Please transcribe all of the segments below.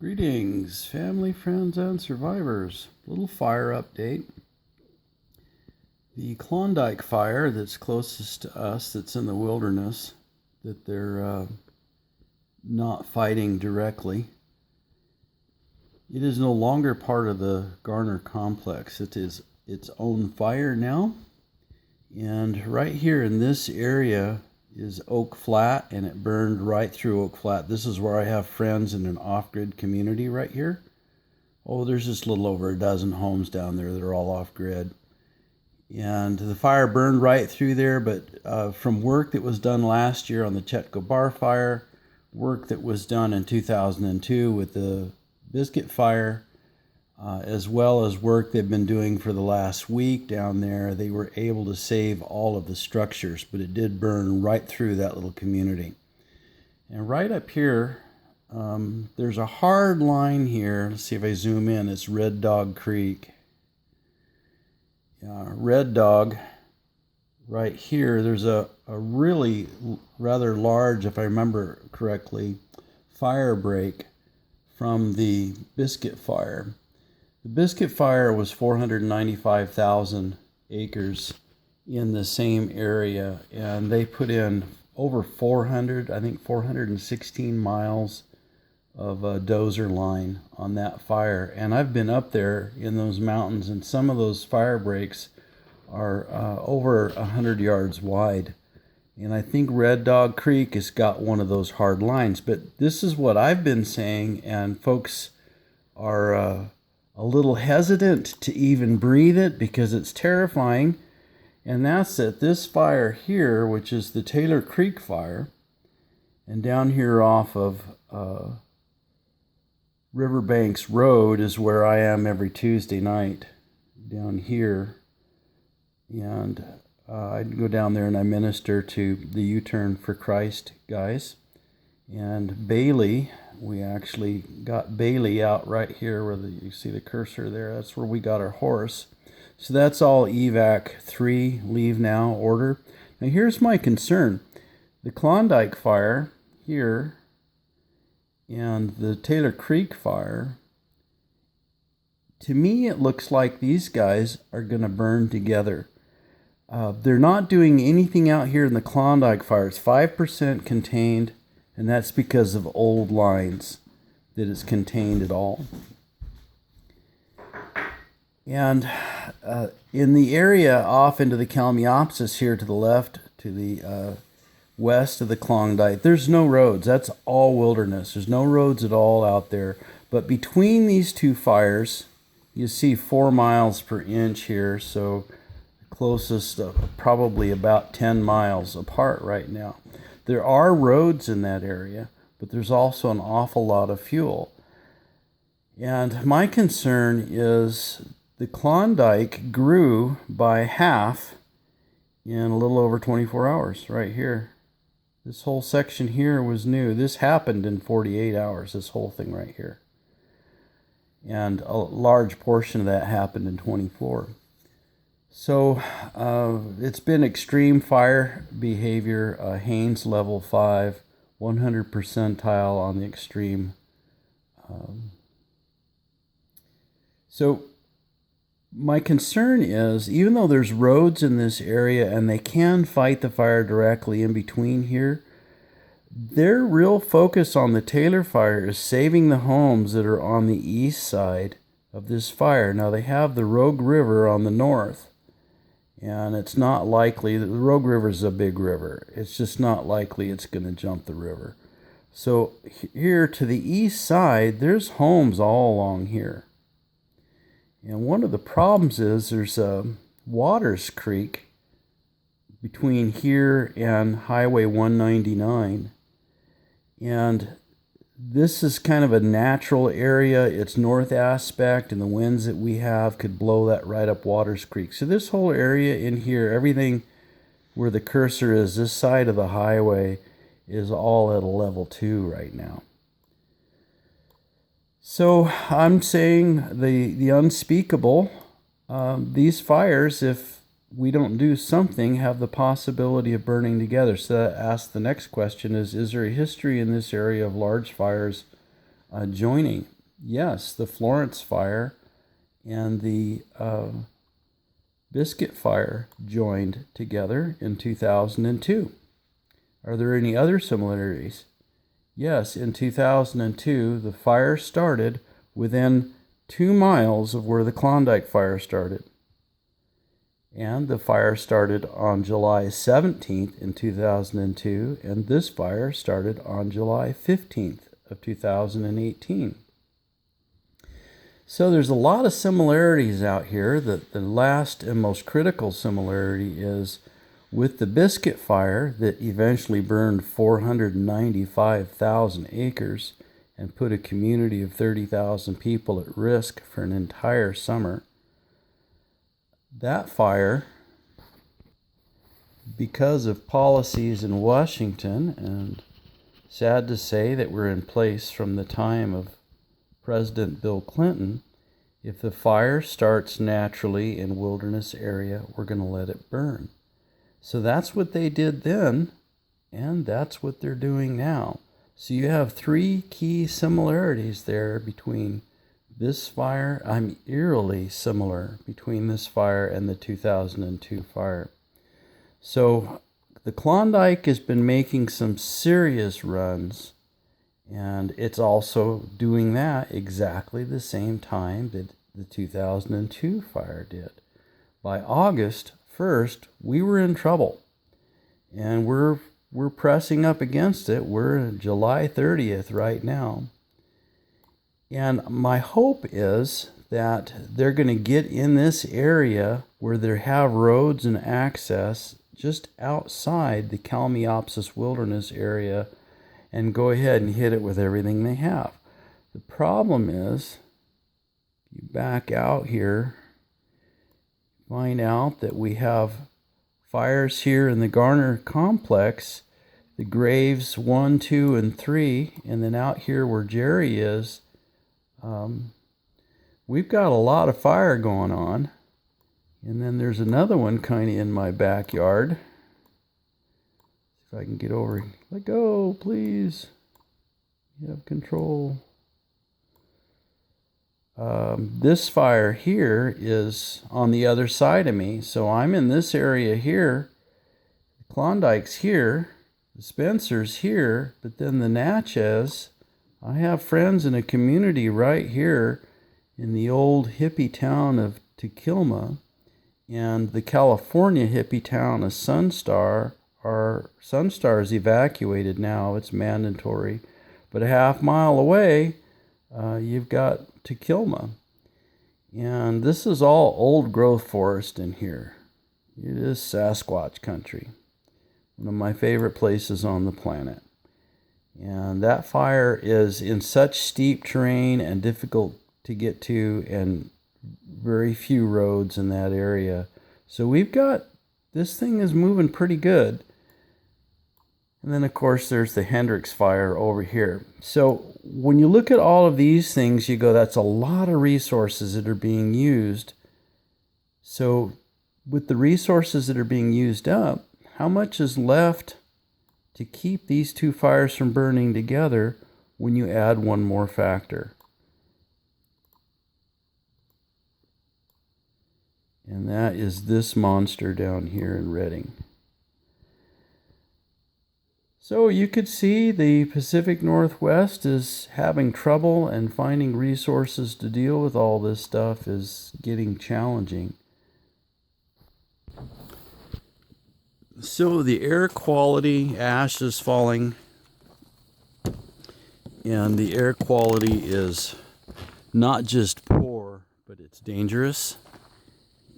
Greetings, family, friends, and survivors. Little fire update. The Klondike fire that's closest to us, that's in the wilderness, that they're not fighting directly, it is no longer part of the Garner complex. It is its own fire now. And right here in this area is Oak Flat, and it burned right through Oak Flat. This is where I have friends in an off-grid community right here. Oh, there's just a little over a dozen homes down there that are all off-grid. And the fire burned right through there, but from work that was done last year on the Chetco Bar fire, work that was done in 2002 with the Biscuit fire, as well as work they've been doing for the last week down there, they were able to save all of the structures, but it did burn right through that little community. And right up here, there's a hard line here. Let's see if I zoom in. It's Red Dog Creek. Red Dog, right here, there's a really rather large, if I remember correctly, fire break from the Biscuit fire. The Biscuit fire was 495,000 acres in the same area, and they put in over 416 miles of dozer line on that fire. And I've been up there in those mountains, and some of those fire breaks are over 100 yards wide. And I think Red Dog Creek has got one of those hard lines. But this is what I've been saying, and folks are a little hesitant to even breathe it because it's terrifying. And that's that this fire here, which is the Tailor Creek fire, and down here off of Riverbanks Road is where I am every Tuesday night down here. And I go down there and I minister to the U-Turn for Christ guys. And Bailey, we actually got Bailey out right here where you see the cursor there. That's where we got our horse. So that's all evac 3, leave now order. Now here's my concern. The Klondike fire here and the Tailor Creek fire, to me it looks like these guys are going to burn together. They're not doing anything out here in the Klondike fire. It's 5% contained, and that's because of old lines that it's contained at all. And in the area off into the Kalmiopsis here to the left, to the west of the Klondike, there's no roads. That's all wilderness. There's no roads at all out there. But between these two fires, you see 4 miles per inch here, so closest probably about 10 miles apart right now. There are roads in that area, but there's also an awful lot of fuel. And my concern is the Klondike grew by half in a little over 24 hours right here. This whole section here was new. This happened in 48 hours, this whole thing right here. And a large portion of that happened in 24. So it's been extreme fire behavior, Haynes level 5, 100 percentile on the extreme. So my concern is, even though there's roads in this area and they can fight the fire directly in between here, their real focus on the Tailor fire is saving the homes that are on the east side of this fire. Now they have the Rogue River on the north. And it's not likely, the Rogue River is a big river. It's just not likely it's going to jump the river. So here to the east side, there's homes all along here. And one of the problems is there's a Waters Creek between here and Highway 199. And this is kind of a natural area. It's north aspect, and the winds that we have could blow that right up Waters Creek. So this whole area in here, everything where the cursor is, this side of the highway, is all at a level 2 right now. So I'm saying the unspeakable, these fires, if we don't do something, have the possibility of burning together. So that asks the next question is there a history in this area of large fires joining. Yes, the Florence fire and the Biscuit fire joined together in 2002. Are there any other similarities? Yes, in 2002, the fire started within 2 miles of where the Klondike fire started. And the fire started on July 17th in 2002, and this fire started on July 15th of 2018. So there's a lot of similarities out here. The last and most critical similarity is with the Biscuit fire that eventually burned 495,000 acres and put a community of 30,000 people at risk for an entire summer. That fire, because of policies in Washington, and sad to say that were in place from the time of President Bill Clinton, if the fire starts naturally in a wilderness area, we're going to let it burn. So that's what they did then, and that's what they're doing now. So you have 3 key similarities there between this fire. I'm eerily similar between this fire and the 2002 fire. So the Klondike has been making some serious runs, and it's also doing that exactly the same time that the 2002 fire did. By August 1st, we were in trouble, and we're pressing up against it. We're July 30th right now. And my hope is that they're going to get in this area where they have roads and access just outside the Kalmiopsis wilderness area and go ahead and hit it with everything they have. The problem is, you back out here, find out that we have fires here in the Garner complex, the Graves 1, 2, and 3, and then out here where Jerry is, we've got a lot of fire going on. And then there's another one kind of in my backyard. If I can get over, let go, please. You have control. This fire here is on the other side of me. So I'm in this area here. The Klondike's here. The Spencer's here. But then the Natchez, I have friends in a community right here in the old hippie town of Tequilma and the California hippie town of Sunstar. Sunstar is evacuated now. It's mandatory. But a half mile away, you've got Tequilma. And this is all old growth forest in here. It is Sasquatch country. One of my favorite places on the planet. And that fire is in such steep terrain and difficult to get to, and very few roads in that area. So we've got, this thing is moving pretty good. And then of course there's the Hendricks fire over here. So when you look at all of these things, you go, that's a lot of resources that are being used. So with the resources that are being used up, how much is left to keep these 2 fires from burning together when you add one more factor? And that is this monster down here in Redding. So you could see the Pacific Northwest is having trouble, and finding resources to deal with all this stuff is getting challenging. So the air quality, ash is falling, and the air quality is not just poor, but it's dangerous.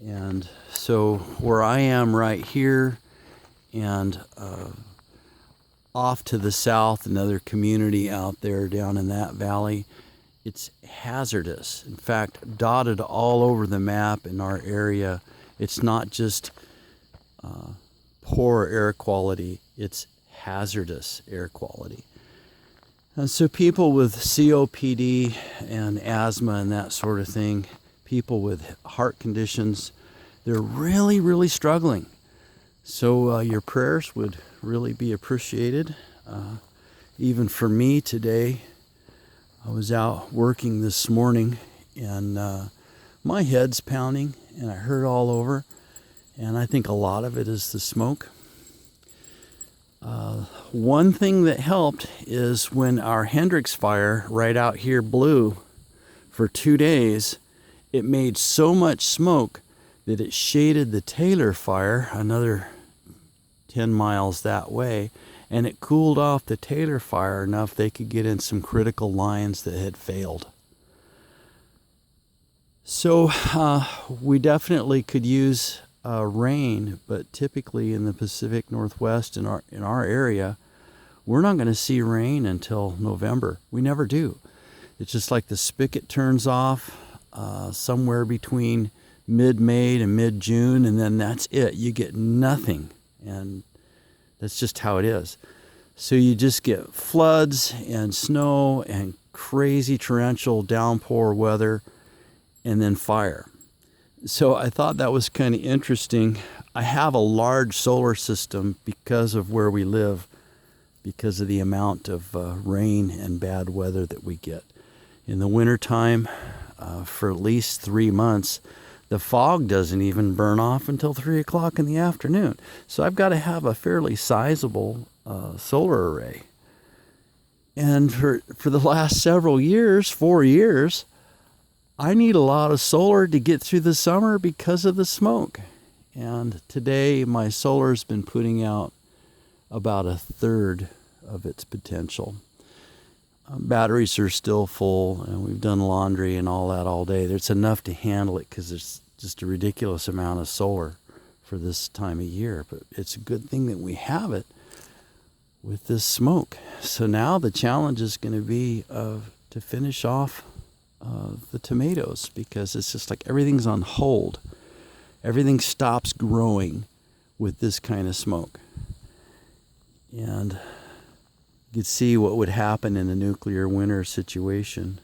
And so where I am right here, and off to the south, another community out there down in that valley, it's hazardous. In fact, dotted all over the map in our area, it's not just poor air quality, it's hazardous air quality. And so people with COPD and asthma and that sort of thing, people with heart conditions, they're really, really struggling. So your prayers would really be appreciated. Even for me today, I was out working this morning, and my head's pounding, and I hurt all over, and I think a lot of it is the smoke. One thing that helped is when our Hendrix fire right out here blew for 2 days, it made so much smoke that it shaded the Tailor fire another 10 miles that way, and it cooled off the Tailor fire enough they could get in some critical lines that had failed. So we definitely could use rain, but typically in the Pacific Northwest in our area, we're not going to see rain until November. We never do. It's just like the spigot turns off somewhere between mid-May to mid-June, and then that's it. You get nothing, and that's just how it is. So you just get floods and snow and crazy torrential downpour weather, and then fire. So I thought that was kind of interesting. I have a large solar system because of where we live, because of the amount of rain and bad weather that we get. In the wintertime, for at least 3 months, the fog doesn't even burn off until 3 o'clock in the afternoon. So I've got to have a fairly sizable solar array. And for the last several years, 4 years, I need a lot of solar to get through the summer because of the smoke. And today my solar's been putting out about a third of its potential. Batteries are still full, and we've done laundry and all that all day. There's enough to handle it because there's just a ridiculous amount of solar for this time of year. But it's a good thing that we have it with this smoke. So now the challenge is going to be to finish off the tomatoes, because it's just like everything's on hold. Everything stops growing with this kind of smoke. And you could see what would happen in a nuclear winter situation.